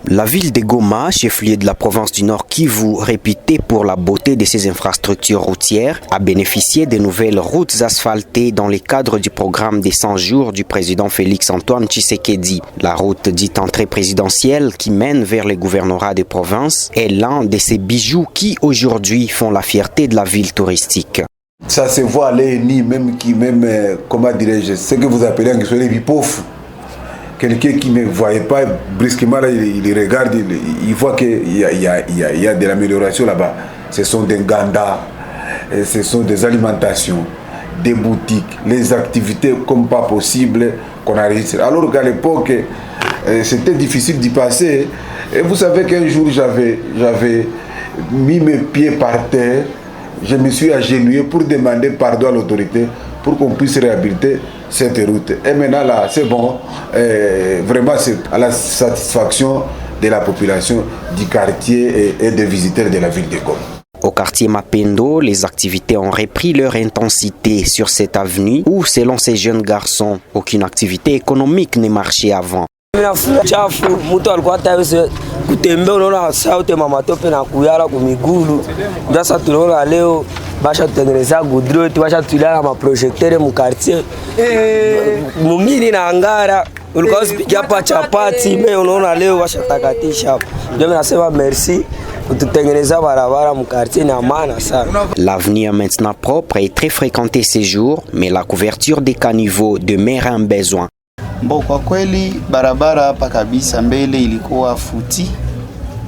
La ville de Goma, chef-lieu de la province du Nord Kivu, réputée pour la beauté de ses infrastructures routières, a bénéficié de nouvelles routes asphaltées dans le cadre du programme des 100 jours du président Félix-Antoine Tshisekedi. La route dite entrée présidentielle qui mène vers le gouvernorat de province est l'un de ces bijoux qui aujourd'hui font la fierté de la ville touristique. Ça se voit à l'ENI, comment dirais-je, ce que vous appelez en Guinéen les pauvres. Quelqu'un qui ne voyait pas brusquement, là, il regarde, il voit qu'il y a de l'amélioration là-bas. Ce sont des gandas, ce sont des alimentations, des boutiques, les activités comme pas possible qu'on a réussi. Alors qu'à l'époque, c'était difficile d'y passer. Et vous savez qu'un jour, j'avais mis mes pieds par terre, je me suis agenouillé pour demander pardon à l'autorité pour qu'on puisse réhabiliter cette route. Et maintenant là, c'est bon, vraiment c'est à la satisfaction de la population du quartier et des visiteurs de la ville de Goma. Au quartier Mapendo, les activités ont repris leur intensité sur cette avenue où, selon ces jeunes garçons, aucune activité économique ne marchait avant. Basha tutengeneza gudro tu basha tulala ma projecteur mu quartier mungini na angara ulikuwa usipikia hapa chapati mimi unaona leo basha takatisha hapo ndio mimi nasema merci kututengeneza barabara mu quartier na maana sana. L'avenue est maintenant propre et très fréquentée ces jours, mais la couverture des caniveaux demeure un besoin. Bon, kwa kweli barabara hapa kabisa mbele ilikuwa futi,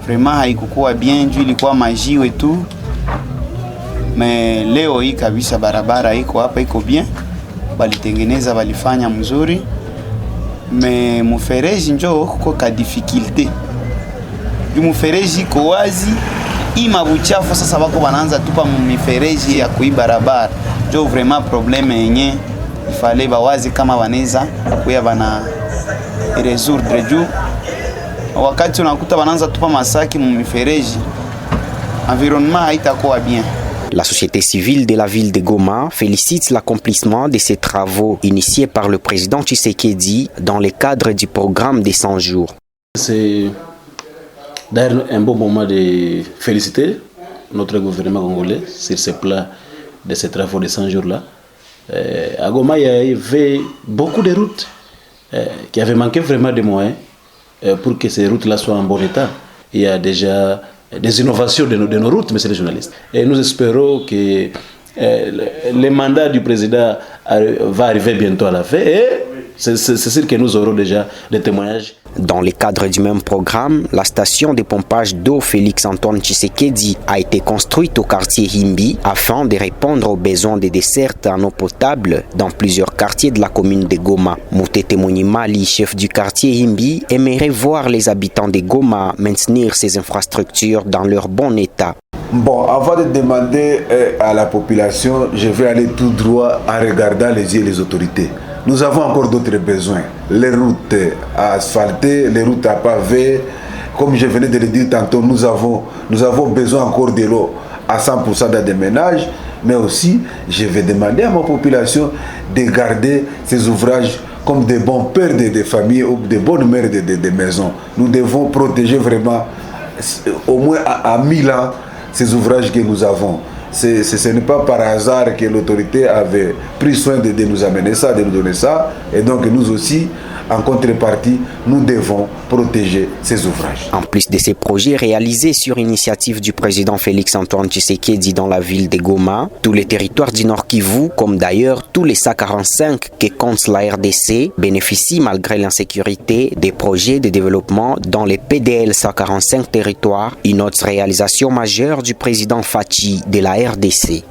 vraiment haikukuwa bien juu ilikuwa majiwe tu. Mais leo hii kabisa barabara iko hapa iko bien, balitengeneza balifanya mzuri. Mais mufereji njoo kuko ka difficulté. Juu mufereji iko wazi, ima buchafu sasa bako banaanza tupa mifereji ya kui barabara. Njoo vraiment problème yenye ifale bawazi kama baneza kuya bana résoudre juu. Wakati unakuta banaanza tupa masaki mu mifereji, environnement haitakuwa bien. La société civile de la ville de Goma félicite l'accomplissement de ces travaux initiés par le président Tshisekedi dans le cadre du programme des 100 jours. C'est d'ailleurs un bon moment de féliciter notre gouvernement congolais sur ce plan de ces travaux de 100 jours-là. À Goma, il y avait beaucoup de routes qui avaient manqué vraiment de moyens pour que ces routes-là soient en bon état. Il y a déjà des innovations de nos routes, messieurs les journalistes. Et nous espérons que le mandat du président va arriver bientôt à la fin. Et c'est sûr que nous aurons déjà des témoignages. Dans le cadre du même programme, la station de pompage d'eau Félix-Antoine Tshisekedi a été construite au quartier Himbi afin de répondre aux besoins de dessertes en eau potable dans plusieurs quartiers de la commune de Goma. Moutete Mounimali, chef du quartier Himbi, aimerait voir les habitants de Goma maintenir ces infrastructures dans leur bon état. Bon, avant de demander à la population, je vais aller tout droit en regardant les yeux des autorités. Nous avons encore d'autres besoins. Les routes asphaltées, les routes à pavés. Comme je venais de le dire tantôt, nous avons besoin encore de l'eau à 100% dans des ménages. Mais aussi, je vais demander à ma population de garder ces ouvrages comme des bons pères de familles ou des bonnes mères de maisons. Nous devons protéger vraiment, au moins à 1000 ans, ces ouvrages que nous avons. Ce n'est pas par hasard que l'autorité avait pris soin de nous amener ça, de nous donner ça. Et donc nous aussi, en contrepartie, nous devons protéger ces ouvrages. En plus de ces projets réalisés sur initiative du président Félix-Antoine Tshisekedi dans la ville de Goma, tous les territoires du Nord Kivu, comme d'ailleurs tous les 145 que compte la RDC, bénéficient malgré l'insécurité des projets de développement dans les PDL 145 territoires, une autre réalisation majeure du président Fachi de la RDC.